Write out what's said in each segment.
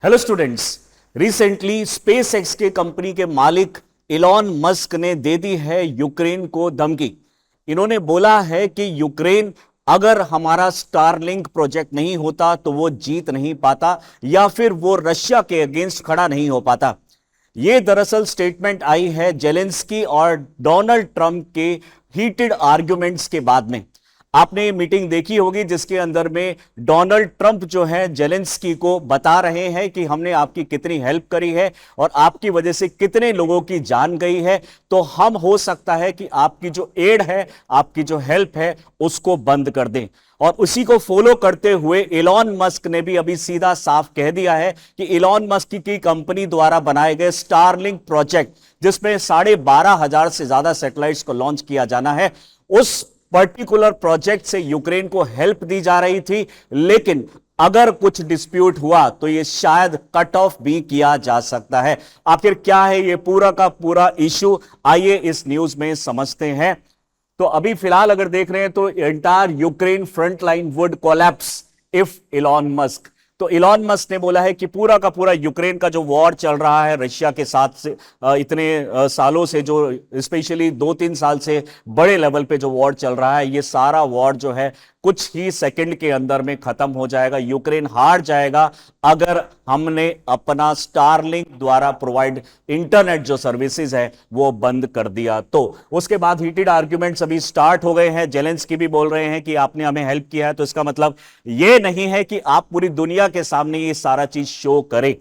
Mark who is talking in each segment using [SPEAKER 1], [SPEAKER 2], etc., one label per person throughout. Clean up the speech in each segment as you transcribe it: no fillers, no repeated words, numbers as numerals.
[SPEAKER 1] Hello students. Recently space x के company के मालिक इलॉन मस्क ने दे दी है यूक्रेन को धमकी। इन्होंने बोला है कि यूक्रेन अगर हमारा स्टारलिंक प्रोजेक्ट नहीं होता तो वो जीत नहीं पाता या फिर वो रशिया के अगेंस्ट खड़ा नहीं हो पाता। ये दरअसल स्टेटमेंट आई है जेलेंस्की और डोनाल्ड ट्रंप के हीटेड आर्ग्यूमेंट्स के बाद में। आपने ये मीटिंग देखी होगी जिसके अंदर में डोनाल्ड ट्रंप जो है जेलेंस्की को बता रहे हैं कि हमने आपकी कितनी हेल्प करी है और आपकी वजह से कितने लोगों की जान गई है, तो हम हो सकता है कि आपकी जो एड है, आपकी जो हेल्प है, उसको बंद कर दें। और उसी को फॉलो करते हुए इलॉन मस्क ने भी अभी सीधा साफ कह दिया है कि इलॉन मस्क की कंपनी द्वारा बनाए गए स्टारलिंक प्रोजेक्ट, जिसमें 12,500 से ज्यादा सैटेलाइट्स को लॉन्च किया जाना है, उस पर्टिकुलर प्रोजेक्ट से यूक्रेन को हेल्प दी जा रही थी। लेकिन अगर कुछ डिस्प्यूट हुआ तो यह शायद कट ऑफ भी किया जा सकता है। आखिर क्या है यह पूरा का पूरा इशू, आइए इस न्यूज में समझते हैं। तो अभी फिलहाल अगर देख रहे हैं तो entire Ukraine front line would collapse if Elon Musk. तो इलॉन मस्क ने बोला है कि पूरा का पूरा यूक्रेन का जो वॉर चल रहा है रशिया के साथ से इतने सालों से, जो स्पेशली 2-3 साल से बड़े लेवल पे जो वॉर चल रहा है, ये सारा वॉर जो है कुछ ही सेकंड के अंदर में खत्म हो जाएगा। यूक्रेन हार जाएगा अगर हमने अपना स्टारलिंक द्वारा प्रोवाइड इंटरनेट जो सर्विसेज है वो बंद कर दिया। तो उसके बाद हीटेड आर्ग्यूमेंट्स अभी स्टार्ट हो गए हैं। जेलेंस्की भी बोल रहे हैं कि आपने हमें हेल्प किया है, तो इसका मतलब ये नहीं है कि आप पूरी दुनिया के सामने ये सारा चीज शो करें।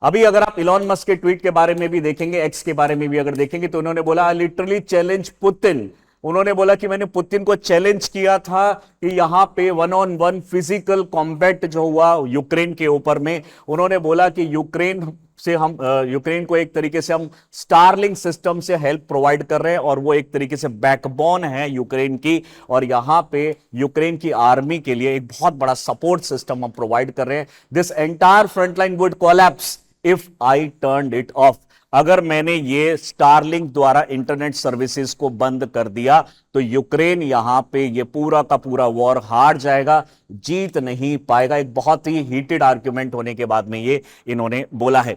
[SPEAKER 1] अभी अगर आप इलॉन मस्क के ट्वीट के बारे में भी देखेंगे, एक्स के बारे में भी अगर देखेंगे, तो उन्होंने बोला लिटरली चैलेंज पुतिन। उन्होंने बोला कि मैंने पुतिन को चैलेंज किया था कि यहां पे 1-on-1 फिजिकल कॉम्बैट जो हुआ यूक्रेन के ऊपर में, उन्होंने बोला कि यूक्रेन को एक तरीके से हम स्टारलिंक सिस्टम से हेल्प प्रोवाइड कर रहे हैं और वो एक तरीके से बैकबोन है यूक्रेन की, और यहां पे यूक्रेन की आर्मी के लिए एक बहुत बड़ा सपोर्ट सिस्टम हम प्रोवाइड कर रहे हैं। This entire frontline would collapse if I turned it of. अगर मैंने ये स्टारलिंक द्वारा इंटरनेट सर्विसेज को बंद कर दिया तो यूक्रेन यहां पे ये पूरा का पूरा वॉर हार जाएगा, जीत नहीं पाएगा। एक बहुत ही हीटेड आर्ग्यूमेंट होने के बाद में ये इन्होंने बोला है।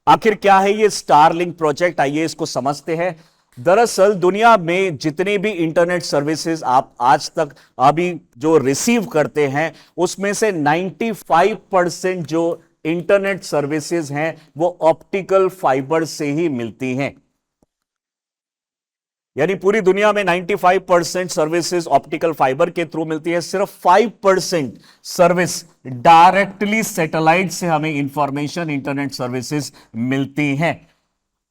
[SPEAKER 1] आखिर क्या है ये स्टारलिंक प्रोजेक्ट, आइए इसको समझते हैं। दरअसल दुनिया में जितने भी इंटरनेट सर्विसेज आप आज तक अभी जो रिसीव करते हैं, उसमें से 95% जो इंटरनेट सर्विसेज हैं वो ऑप्टिकल फाइबर से ही मिलती हैं। यानी पूरी दुनिया में 95% सर्विसेज ऑप्टिकल फाइबर के थ्रू मिलती है। सिर्फ 5% सर्विस डायरेक्टली सैटेलाइट से हमें इंफॉर्मेशन इंटरनेट सर्विसेज मिलती हैं।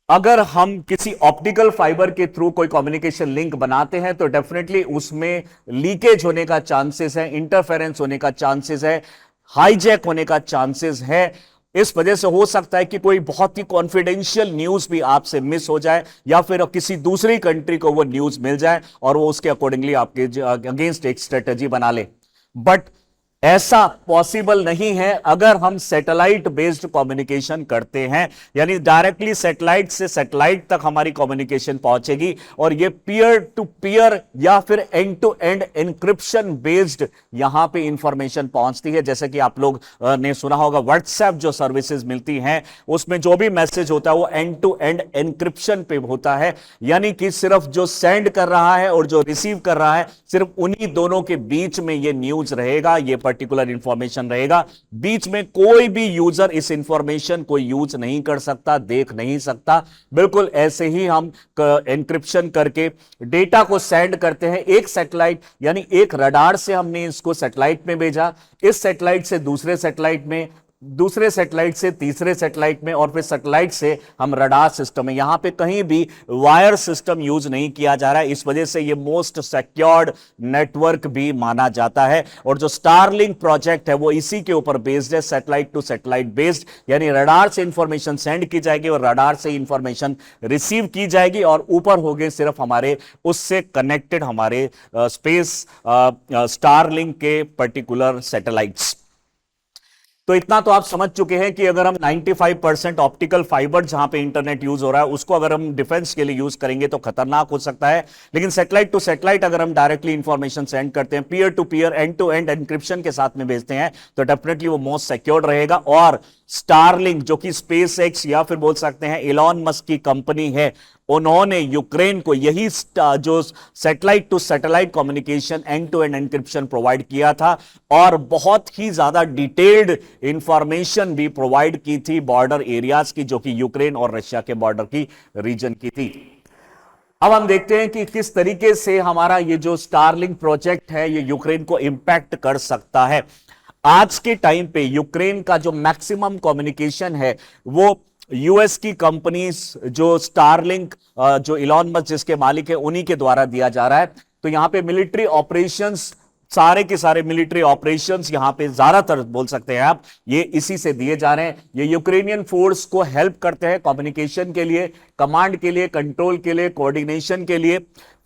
[SPEAKER 1] अगर हम किसी ऑप्टिकल फाइबर के थ्रू कोई कम्युनिकेशन लिंक बनाते हैं तो डेफिनेटली उसमें लीकेज होने का चांसेस है, इंटरफेरेंस होने का चांसेस है, हाईजैक होने का चांसेस है। इस वजह से हो सकता है कि कोई बहुत ही कॉन्फिडेंशियल न्यूज भी आपसे मिस हो जाए या फिर किसी दूसरी कंट्री को वो न्यूज मिल जाए और वो उसके अकॉर्डिंगली आपके अगेंस्ट एक स्ट्रेटजी बना ले। बट ऐसा पॉसिबल नहीं है अगर हम सैटेलाइट बेस्ड कम्युनिकेशन करते हैं, यानी डायरेक्टली सैटेलाइट से सैटेलाइट तक हमारी कम्युनिकेशन पहुंचेगी और ये पीयर टू पीयर या फिर end to end encryption based यहां पे इंफॉर्मेशन पहुंचती है। जैसे कि आप लोग ने सुना होगा व्हाट्सएप जो सर्विसेज मिलती हैं उसमें जो भी मैसेज होता है वो एंड टू एंड एन्क्रिप्शन पे होता है, यानी कि सिर्फ जो सेंड कर रहा है और जो रिसीव कर रहा है, सिर्फ उन्हीं दोनों के बीच में ये न्यूज रहेगा, ये पर्टिकुलर इंफॉर्मेशन रहेगा। बीच में कोई भी यूजर इस इंफॉर्मेशन को यूज नहीं कर सकता, देख नहीं सकता। बिल्कुल ऐसे ही हम एन्क्रिप्शन करके डेटा को सेंड करते हैं। एक सैटेलाइट यानी एक रडार से हमने इसको सैटेलाइट में भेजा, इस सैटेलाइट से दूसरे सैटेलाइट में, दूसरे सैटेलाइट से तीसरे सैटेलाइट में, और फिर सैटेलाइट से हम रडार सिस्टम में। यहां पे कहीं भी वायर सिस्टम यूज नहीं किया जा रहा है। इस वजह से ये मोस्ट सिक्योर्ड नेटवर्क भी माना जाता है। और जो स्टारलिंक प्रोजेक्ट है वो इसी के ऊपर बेस्ड है, सैटेलाइट टू सैटेलाइट बेस्ड, यानी रडार से इंफॉर्मेशन सेंड की जाएगी और रडार से इंफॉर्मेशन रिसीव की जाएगी और ऊपर हो गए सिर्फ हमारे उससे कनेक्टेड हमारे स्पेस स्टारलिंक के पर्टिकुलर सैटेलाइट्स। तो इतना तो आप समझ चुके हैं कि अगर हम 95% ऑप्टिकल फाइबर जहां पे इंटरनेट यूज हो रहा है उसको अगर हम डिफेंस के लिए यूज करेंगे तो खतरनाक हो सकता है, लेकिन सैटेलाइट टू सैटेलाइट अगर हम डायरेक्टली इंफॉर्मेशन सेंड करते हैं, peer to peer end to end encryption के साथ में भेजते हैं, तो डेफिनेटली वो मोस्ट सिक्योर रहेगा। और स्टारलिंक जो कि स्पेस एक्स या फिर बोल सकते हैं इलॉन मस्क की कंपनी है, उन्होंने यूक्रेन को यही जो satellite to satellite communication end to end encryption provide किया था और बहुत ही ज्यादा डिटेल्ड इंफॉर्मेशन भी प्रोवाइड की थी बॉर्डर एरियाज की, जो कि यूक्रेन और रशिया के बॉर्डर की रीजन की थी। अब हम देखते हैं कि किस तरीके से हमारा ये जो स्टारलिंक प्रोजेक्ट है ये यूक्रेन को इंपैक्ट कर सकता है। आज के टाइम पे यूक्रेन का जो मैक्सिमम कम्युनिकेशन है वो यूएस की कंपनीज जो स्टारलिंक जो इलॉन मस्क जिसके मालिक है उन्हीं के द्वारा दिया जा रहा है। तो यहां पे मिलिट्री ऑपरेशंस, सारे के सारे मिलिट्री ऑपरेशंस यहां पे ज्यादातर बोल सकते हैं आप ये इसी से दिए जा रहे हैं। ये यूक्रेनियन फोर्स को हेल्प करते हैं कम्युनिकेशन के लिए, कमांड के लिए, कंट्रोल के लिए, कोऑर्डिनेशन के लिए,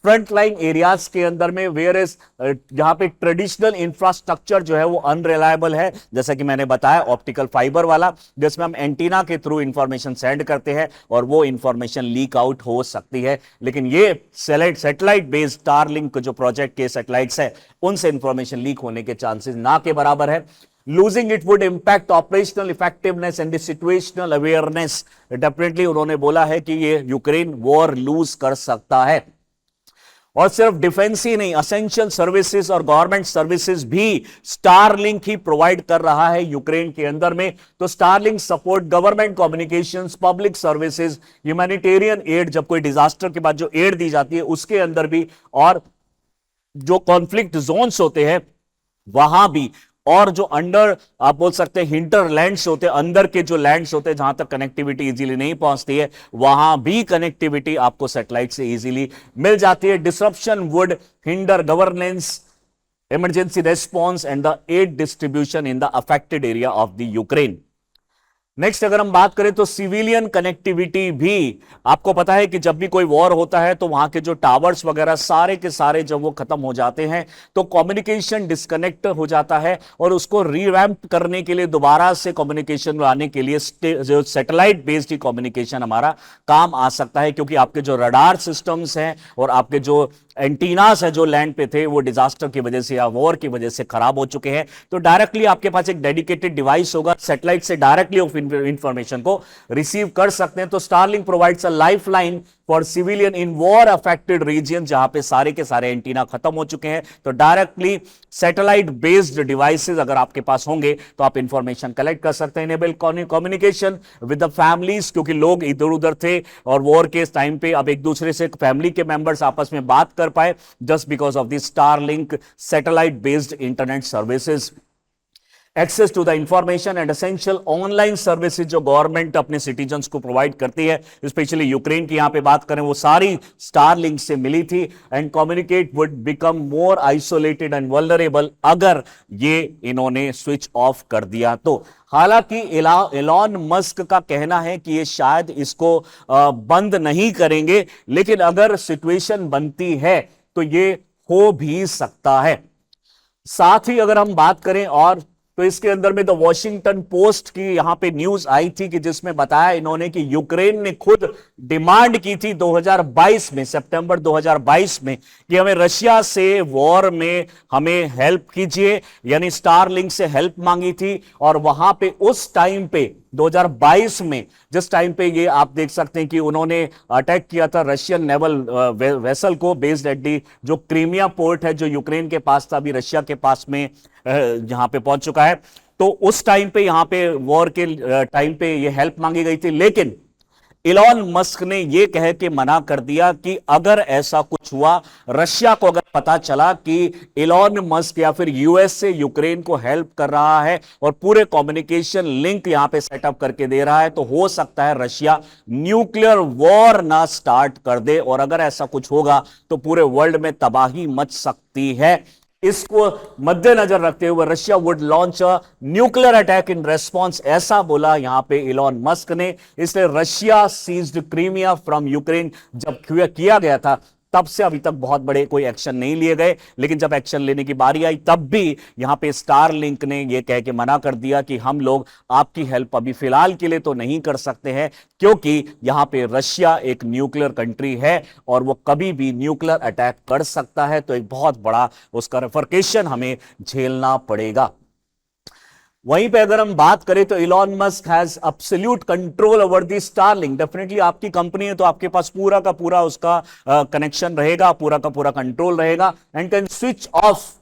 [SPEAKER 1] फ्रंट लाइन एरियाज के अंदर में, वेयर इज जहां पे ट्रेडिशनल इंफ्रास्ट्रक्चर जो है वो अनरिलायबल है, जैसा कि मैंने बताया ऑप्टिकल फाइबर वाला, जिसमें हम एंटीना के थ्रू इंफॉर्मेशन सेंड करते हैं और वो इंफॉर्मेशन लीक आउट हो सकती है। लेकिन ये सैटेलाइट बेस्ड स्टारलिंक जो प्रोजेक्ट के सैटेलाइट्स है उनसे इंफॉर्मेशन लीक होने के चांसेस ना के बराबर है। Losing it would impact operational effectiveness and the situational awareness। Definitely उन्होंने बोला है कि ये यूक्रेन वॉर लूज कर सकता है। और सिर्फ डिफेंस ही नहीं, असेंशियल सर्विसेज और गवर्नमेंट सर्विसेज भी स्टारलिंक ही प्रोवाइड कर रहा है यूक्रेन के अंदर में। तो Starlink support government communications, public services, humanitarian add, जब कोई डिजास्टर के बाद जो एड दी जाती है उसके अंदर भी, और जो कॉन्फ्लिक्ट जोन्स होते हैं वहां भी, और जो अंडर आप बोल सकते हैं हिंटरलैंड्स होते हैं, अंदर के जो लैंड्स होते हैं जहां तक कनेक्टिविटी इजीली नहीं पहुंचती है, वहां भी कनेक्टिविटी आपको सैटेलाइट से इजीली मिल जाती है। Disruption would hinder governance, emergency response and the aid distribution in the affected area of the Ukraine. Next अगर हम बात करें तो सिविलियन कनेक्टिविटी भी, आपको पता है कि जब भी कोई वॉर होता है तो वहां के जो टावर्स वगैरह सारे के सारे जब वो खत्म हो जाते हैं तो कम्युनिकेशन डिस्कनेक्ट हो जाता है, और उसको रीवैम्प करने के लिए, दोबारा से कम्युनिकेशन लाने के लिए जो सैटेलाइट बेस्ड कम्युनिकेशन हमारा काम आ सकता है, क्योंकि आपके जो रडार सिस्टम्स हैं और आपके जो एंटीनास है जो लैंड पे थे वो डिजास्टर की वजह से या वॉर की वजह से खराब हो चुके हैं। तो डायरेक्टली आपके पास एक डेडिकेटेड डिवाइस होगा, सैटेलाइट से डायरेक्टली इंफॉर्मेशन को रिसीव कर सकते हैं। तो Starlink provides a lifeline for civilian in war affected region, जहां पे सारे के सारे एंटीना खत्म हो चुके हैं। तो डायरेक्टली सैटेलाइट बेस्ड डिवाइसेस अगर आपके पास होंगे तो आप इंफॉर्मेशन कलेक्ट कर सकते हैं। Enable communication with the families, क्योंकि लोग इधर उधर थे और वॉर के टाइम पे अब एक दूसरे से फैमिली के मेंबर्स आपस में बात कर पाए, just because of the Starlink satellite based internet services. Access to the information and essential online services जो गवर्नमेंट अपने सिटीजन्स को प्रोवाइड करती है, स्पेशली यूक्रेन की यहां पे बात करें, वो सारी स्टारलिंक से मिली थी। And communicate would become more isolated and vulnerable अगर ये इन्होंने स्विच ऑफ कर दिया तो। हालांकि एलॉन मस्क का कहना है कि ये शायद इसको बंद नहीं करेंगे, लेकिन अगर सिचुएशन बनती है तो ये हो भी सकता है। साथ ही अगर हम बात करें और तो इसके अंदर में द वॉशिंगटन पोस्ट की यहां पे न्यूज आई थी कि जिसमें बताया इन्होंने कि यूक्रेन ने खुद डिमांड की थी 2022 में, सितंबर 2022 में, कि हमें रशिया से वॉर में हमें हेल्प कीजिए, यानी स्टारलिंक से हेल्प मांगी थी। और वहां पे उस टाइम पे 2022 में जिस टाइम पे ये आप देख सकते हैं कि उन्होंने अटैक किया था रशियन नेवल वेसल को बेस्ड एट दी जो क्रीमिया पोर्ट है जो यूक्रेन के पास था, अभी रशिया के पास में यहां पे पहुंच चुका है। तो उस टाइम पे यहां पे वॉर के टाइम पे ये हेल्प मांगी गई थी, लेकिन इलॉन मस्क ने यह कह के मना कर दिया कि अगर ऐसा कुछ हुआ, रशिया को अगर पता चला कि इलॉन मस्क या फिर यूएस से यूक्रेन को हेल्प कर रहा है और पूरे कम्युनिकेशन लिंक यहां पे सेटअप करके दे रहा है, तो हो सकता है रशिया न्यूक्लियर वॉर ना स्टार्ट कर दे, और अगर ऐसा कुछ होगा तो पूरे वर्ल्ड में तबाही मच सकती है। इसको मद्देनजर रखते हुए Russia would launch a nuclear attack in response, ऐसा बोला यहां पे इलॉन मस्क ने। इसलिए Russia seized Crimea from Ukraine जब किया गया था तब से अभी तक बहुत बड़े कोई एक्शन नहीं लिए गए, लेकिन जब एक्शन लेने की बारी आई तब भी यहां पे स्टारलिंक ने यह कह के मना कर दिया कि हम लोग आपकी हेल्प अभी फिलहाल के लिए तो नहीं कर सकते हैं, क्योंकि यहां पे रशिया एक न्यूक्लियर कंट्री है और वो कभी भी न्यूक्लियर अटैक कर सकता है। तो एक बहुत बड़ा उसका रिफरकेशन हमें झेलना पड़ेगा। वहीं पे अगर हम बात करें तो Elon Musk has absolute control over the Starlink. Definitely आपकी कंपनी है तो आपके पास पूरा का पूरा उसका कनेक्शन रहेगा, पूरा का पूरा कंट्रोल रहेगा, and can switch off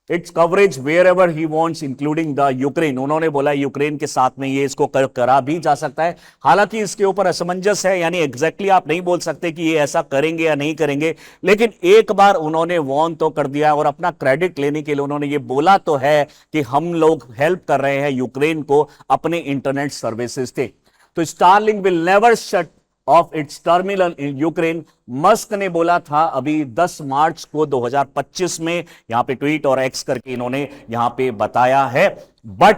[SPEAKER 1] its coverage wherever he wants including the Ukraine. उन्होंने बोला यूक्रेन के साथ में ये इसको करा भी जा सकता है। हालांकि इसके ऊपर असमंजस है, यानी एग्जैक्टली आप नहीं बोल सकते कि ये ऐसा करेंगे या नहीं करेंगे, लेकिन एक बार उन्होंने वॉर्न तो कर दिया और अपना क्रेडिट लेने के लिए उन्होंने ये बोला तो है कि हम लोग हेल्प कर रहे हैं यूक्रेन को अपने इंटरनेट सर्विसेज से। तो Starlink will never shut of its terminal in Ukraine. Musk ने बोला था अभी 10 मार्च को 2025 में, यहां पे ट्वीट और एक्स करके इन्होंने यहां पे बताया है। बट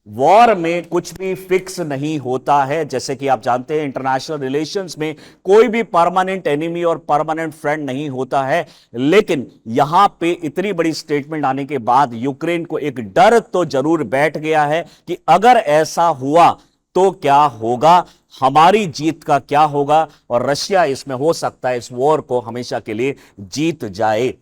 [SPEAKER 1] वॉर में कुछ भी फिक्स नहीं होता है। जैसे कि आप जानते हैं इंटरनेशनल रिलेशंस में कोई भी परमानेंट एनिमी और परमानेंट फ्रेंड नहीं होता है, लेकिन यहां पे इतनी बड़ी स्टेटमेंट आने के बाद यूक्रेन को एक डर तो जरूर बैठ गया है कि अगर ऐसा हुआ तो क्या होगा, हमारी जीत का क्या होगा, और रशिया इसमें हो सकता है इस वॉर को हमेशा के लिए जीत जाए।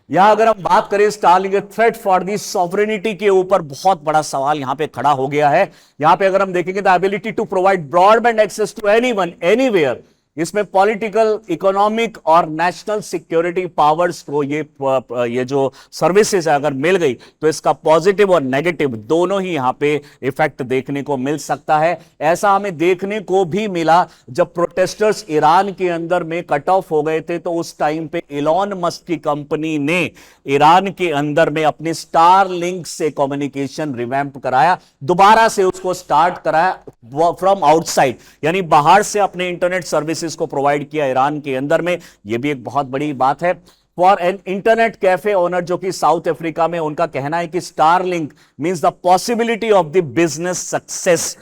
[SPEAKER 1] यहां अगर हम बात करें Starlink threat for the sovereignty के ऊपर बहुत बड़ा सवाल यहां पे खड़ा हो गया है। यहां पे अगर हम देखेंगे the ability to provide broadband access to anyone anywhere, इसमें पॉलिटिकल, इकोनॉमिक और नेशनल सिक्योरिटी पावर्स को ये जो सर्विसेज अगर मिल गई तो इसका पॉजिटिव और नेगेटिव दोनों ही यहां पे इफेक्ट देखने को मिल सकता है। ऐसा हमें देखने को भी मिला जब प्रोटेस्टर्स ईरान के अंदर में कट ऑफ हो गए थे, तो उस टाइम पे इलॉन मस्क की कंपनी ने ईरान के अंदर में अपने स्टारलिंक से कम्युनिकेशन रिवैम्प कराया, दोबारा से उसको स्टार्ट कराया फ्रॉम आउटसाइड, यानी बाहर से अपने इंटरनेट सर्विस को प्रोवाइड किया ईरान के अंदर में। यह भी एक बहुत बड़ी बात है। For an internet cafe owner जो कि साउथ अफ्रीका में, उनका कहना है कि Starlink means the possibility of the business success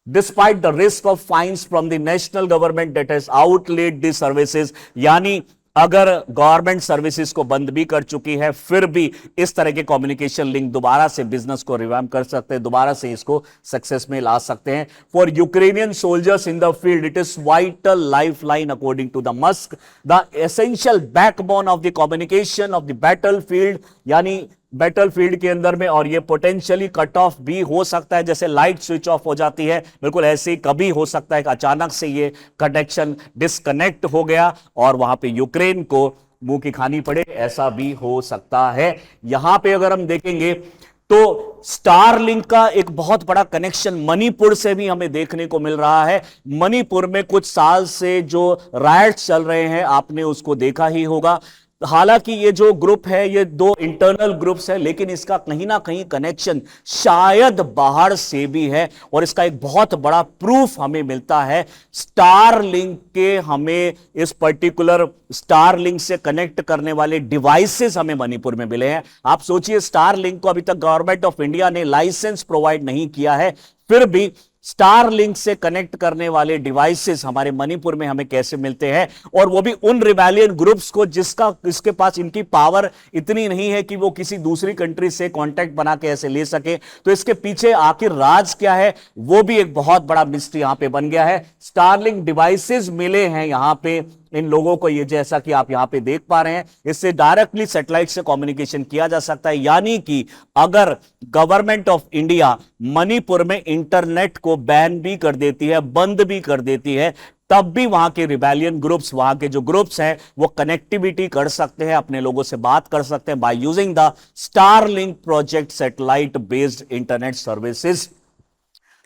[SPEAKER 1] despite the risk of fines from the national government that has outlawed the services. यानी अगर गवर्नमेंट सर्विसेज को बंद भी कर चुकी है, फिर भी इस तरह के कम्युनिकेशन लिंक दोबारा से बिजनेस को रिवैम्प कर सकते हैं, दोबारा से इसको सक्सेस में ला सकते हैं। For Ukrainian soldiers in the field it is vital life line according to the Musk, the essential backbone of the communication of the battle field, यानी बैटल फील्ड के अंदर में। और ये पोटेंशियली कट ऑफ भी हो सकता है, जैसे लाइट स्विच ऑफ हो जाती है, बिल्कुल ऐसे ही कभी हो सकता है कि अचानक से ये कनेक्शन डिस्कनेक्ट हो गया और वहां पे यूक्रेन को मुंह की खानी पड़े, ऐसा भी हो सकता है। यहां पे अगर हम देखेंगे तो स्टारलिंक का एक बहुत बड़ा कनेक्शन मणिपुर से भी हमें देखने को मिल रहा है। मणिपुर में कुछ साल से जो रायट्स चल रहे हैं आपने उसको देखा ही होगा। हालांकि ये जो ग्रुप है ये 2 इंटरनल ग्रुप्स है, लेकिन इसका कहीं ना कहीं कनेक्शन शायद बाहर से भी है, और इसका एक बहुत बड़ा प्रूफ हमें मिलता है स्टारलिंक के। हमें इस पर्टिकुलर स्टारलिंक से कनेक्ट करने वाले डिवाइसेस हमें मणिपुर में मिले हैं। आप सोचिए स्टारलिंक को अभी तक गवर्नमेंट ऑफ इंडिया ने लाइसेंस प्रोवाइड नहीं किया है, फिर भी स्टारलिंक से कनेक्ट करने वाले डिवाइसेस हमारे मणिपुर में हमें कैसे मिलते हैं, और वो भी उन रिबेलियन ग्रुप्स को जिसके पास इनकी पावर इतनी नहीं है कि वो किसी दूसरी कंट्री से कांटेक्ट बना के ऐसे ले सके। तो इसके पीछे आखिर राज क्या है, वो भी एक बहुत बड़ा मिस्ट्री यहां पे बन गया है। स्टारलिंक डिवाइसेस मिले हैं यहां पे इन लोगों को, ये जैसा कि आप यहां पे देख पा रहे हैं, इससे डायरेक्टली सैटेलाइट से कम्युनिकेशन किया जा सकता है। यानी कि अगर गवर्नमेंट ऑफ इंडिया मणिपुर में इंटरनेट को बैन भी कर देती है, बंद भी कर देती है, तब भी वहां के रिबेलियन ग्रुप्स, वहां के जो ग्रुप्स हैं, वो कनेक्टिविटी कर सकते हैं, अपने लोगों से बात कर सकते हैं by using the Starlink project satellite based internet services.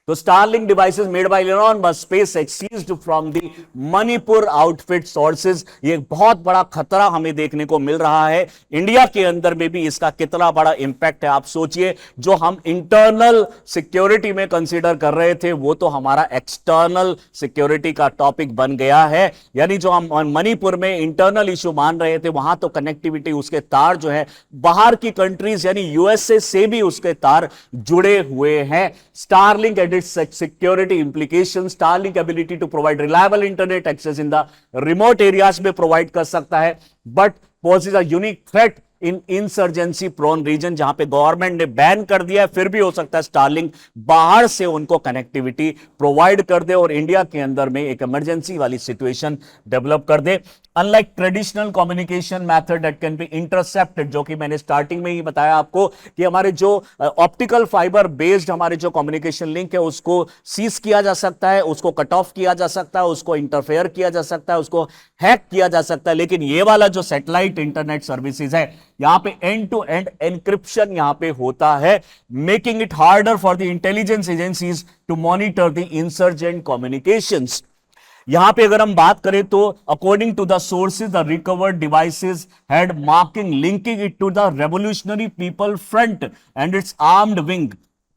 [SPEAKER 1] तो Starlink devices made by Elon Musk SpaceX seized from the Manipur outfit sources, ये बहुत बड़ा खतरा हमें देखने को मिल रहा है। इंडिया के अंदर में भी इसका कितना बड़ा इंपैक्ट है आप सोचिए। जो हम इंटरनल सिक्योरिटी में कंसीडर कर रहे थे वो तो हमारा एक्सटर्नल सिक्योरिटी का टॉपिक बन गया है। यानी जो हम मणिपुर में इंटरनल इश्यू मान रहे थे, वहां तो कनेक्टिविटी, उसके तार जो है बाहर की कंट्रीज यानी यूएसए से भी उसके तार जुड़े हुए हैं। Starlink and its security implications, Starlink ability to provide reliable internet access in the remote areas में provide कर सकता है, but poses a unique threat in insurgency prone region, जहां पे गवर्नमेंट ने बैन कर दिया है, फिर भी हो सकता है स्टारलिंक बाहर से उनको कनेक्टिविटी प्रोवाइड कर दे और इंडिया के अंदर में एक इमरजेंसी वाली सिचुएशन डेवलप कर दे। Unlike traditional communication method that can be intercepted, जो कि मैंने स्टार्टिंग में ही बताया आपको कि हमारे जो ऑप्टिकल फाइबर बेस्ड हमारे जो कम्युनिकेशन लिंक है उसको सीज किया जा सकता है, उसको कट ऑफ किया जा सकता है, उसको इंटरफेयर किया जा सकता है, उसको हैक किया जा सकता है। लेकिन ये वाला जो सैटेलाइट इंटरनेट सर्विसेज है, यहां पे एंड टू एंड एनक्रिप्शन यहां पे होता है, making it harder for the intelligence agencies to monitor the insurgent communications. यहां पे अगर हम बात करें तो according to the sources the recovered devices had marking linking it to the Revolutionary People Front and its armed wing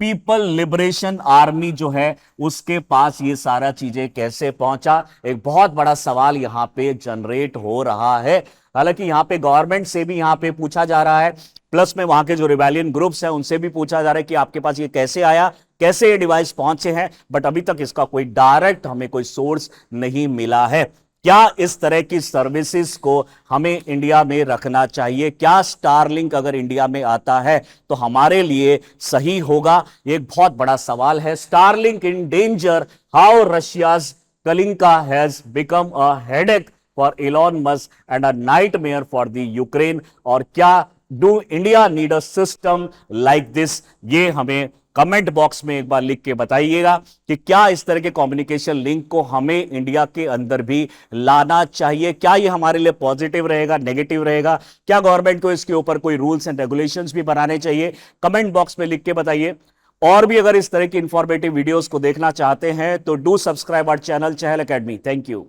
[SPEAKER 1] People Liberation Army जो है उसके पास ये सारा चीजें कैसे पहुंचा, एक बहुत बड़ा सवाल यहां पे जनरेट हो रहा है। हालांकि यहां पे गवर्नमेंट से भी यहां पे पूछा जा रहा है, प्लस में वहां के जो रिबेलियन ग्रुप्स हैं उनसे भी पूछा जा रहा है कि आपके पास ये कैसे आया, कैसे ये डिवाइस पहुंचे हैं, बट अभी तक इसका कोई डायरेक्ट हमें कोई सोर्स नहीं मिला है। क्या इस तरह की सर्विसेज को हमें इंडिया में रखना चाहिए? क्या स्टारलिंक अगर इंडिया में आता है तो हमारे लिए सही होगा? एक बहुत बड़ा सवाल है। Starlink in danger, how Russia's Kalinka has become a headache for Elon Musk and a nightmare for the Ukraine, और क्या do India need a system like this? ये हमें कमेंट बॉक्स में एक बार लिख के बताइएगा कि क्या इस तरह के कम्युनिकेशन लिंक को हमें इंडिया के अंदर भी लाना चाहिए? क्या ये हमारे लिए पॉजिटिव रहेगा, नेगेटिव रहेगा? क्या गवर्नमेंट को इसके ऊपर कोई रूल्स एंड रेगुलेशंस भी बनाने चाहिए? कमेंट बॉक्स में लिख के बताइए। और भी अगर इस तरह की इंफॉर्मेटिव वीडियोस को देखना चाहते हैं तो do subscribe our channel Chahal academy. Thank you.